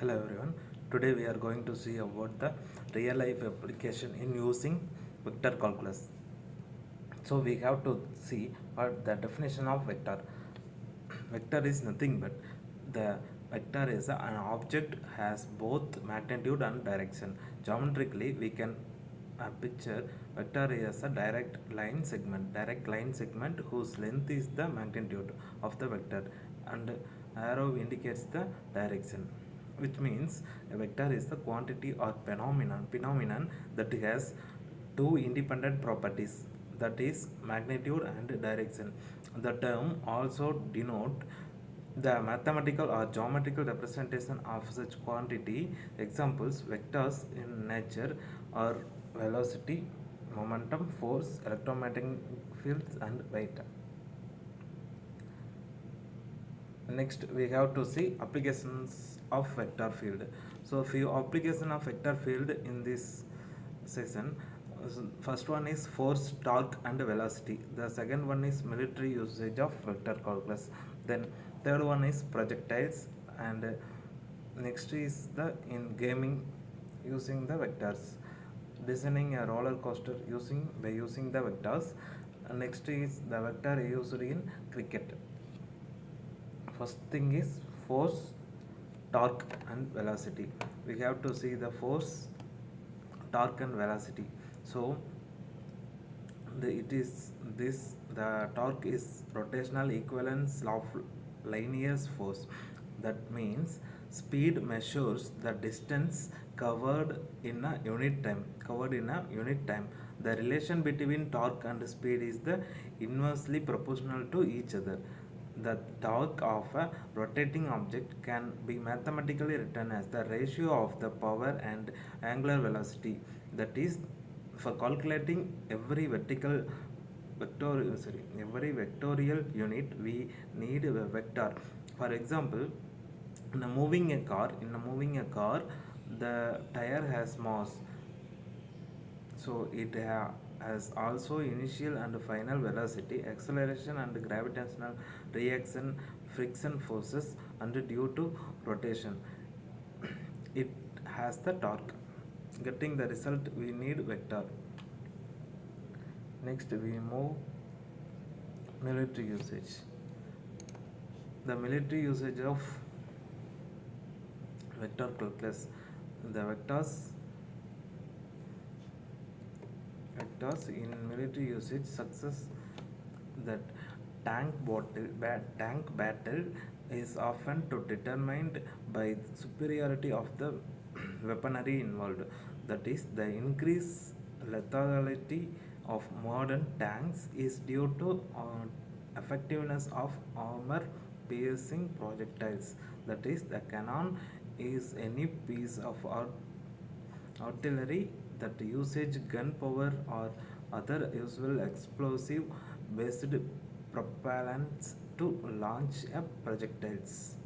Hello everyone. Today we are going to see about the real life application in using vector calculus. So we have to see what the definition of vector. Vector is nothing but the vector is an object has both magnitude and direction. Geometrically we can picture vector is a direct line segment whose length is the magnitude of the vector and arrow indicates the direction, which means a vector is the quantity or phenomenon that has two independent properties, that is magnitude and direction. The term also denote the mathematical or geometrical representation of such quantity. Examples vectors in nature are velocity, momentum, force, electromagnetic fields and weight. Next we have to see applications of vector field. So few application of vector field in this section. First one is force, torque and velocity. The second one is military usage of vector calculus. Then third one is projectiles, and next is the in gaming using the vectors, designing a roller coaster using the vectors. Next is the vector used in cricket. First thing is force, torque and velocity. We have to see the force, torque and velocity. So it is this, the torque is rotational equivalence of linear force. That means speed measures the distance covered in a unit time. The relation between torque and speed is the inversely proportional to each other. The torque of a rotating object can be mathematically written as the ratio of the power and angular velocity. That is, for calculating every vectorial unit, we need a vector. For example, in a moving a car, the tire has mass, so it has also initial and final velocity, acceleration and gravitational reaction, friction forces, and due to rotation it has the torque. Getting the result we need vector. Next we move military usage. The military usage of vector calculus. The vectors in military usage success that tank battle is often to determined by superiority of the weaponry involved. That is, the increased lethality of modern tanks is due to effectiveness of armor piercing projectiles. That is, the cannon is any piece of artillery that usage gunpowder or other useful explosive based propellants to launch a projectiles.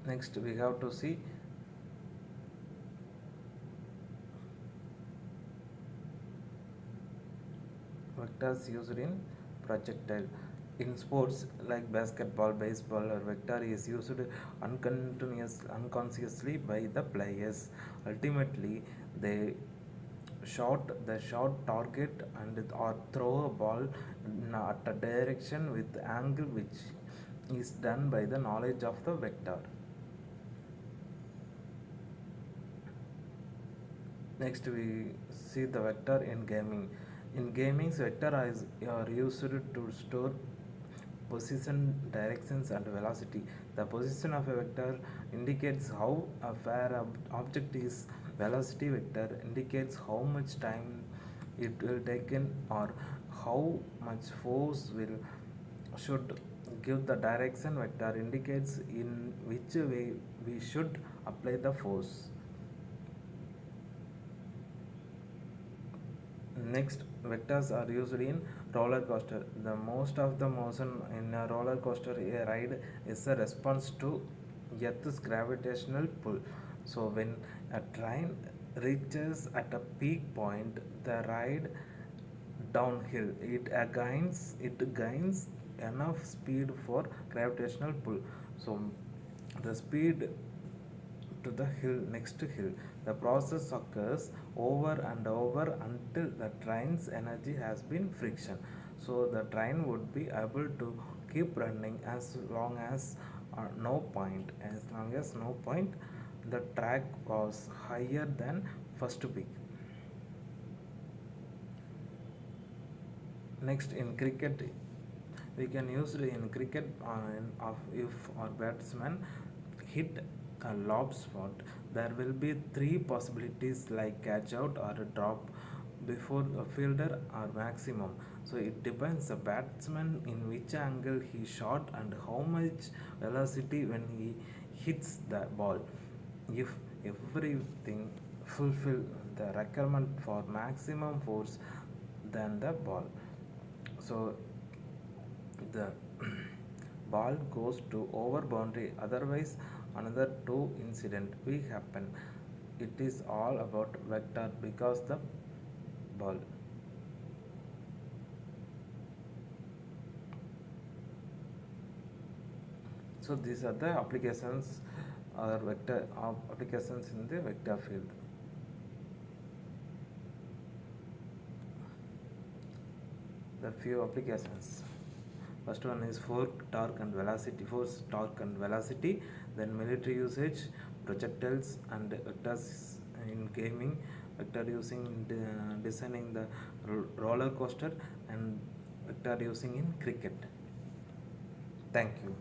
Next we have to see vectors used in projectile. In sports like basketball, baseball, or vector is used unconsciously by the players. Ultimately they shot target and or throw a ball at a direction with angle which is done by the knowledge of the vector. Next we see the vector in gaming. In gaming, are used to store position, directions and velocity. The position of a vector indicates how far object is. Velocity vector indicates how much time it will take in or how much force will should give. The direction vector indicates in which way we should apply the force. Next, vectors are used in roller coaster. The most of the motion in a roller coaster ride is a response to Earth's gravitational pull. So when a train reaches at a peak point, the ride downhill, it gains enough speed for gravitational pull. So the speed to the hill next hill. The process occurs over and over until the train's energy has been friction. So the train would be able to keep running as long as no point the track was higher than first peak. Next, in cricket, we can use it in cricket of if our batsman hit a lob spot, there will be three possibilities like catch out or a drop before the fielder or maximum. So it depends the batsman in which angle he shot and how much velocity when he hits the ball. If everything fulfill the requirement for maximum force than the ball, so the ball goes to over boundary, otherwise another two incident will happen. It is all about vector because the ball. So these are the applications or vector applications in the vector field. The few applications. First one is force, torque and velocity. Then military usage, projectiles and vectors in gaming, vector using in designing the roller coaster, and vector using in cricket. Thank you.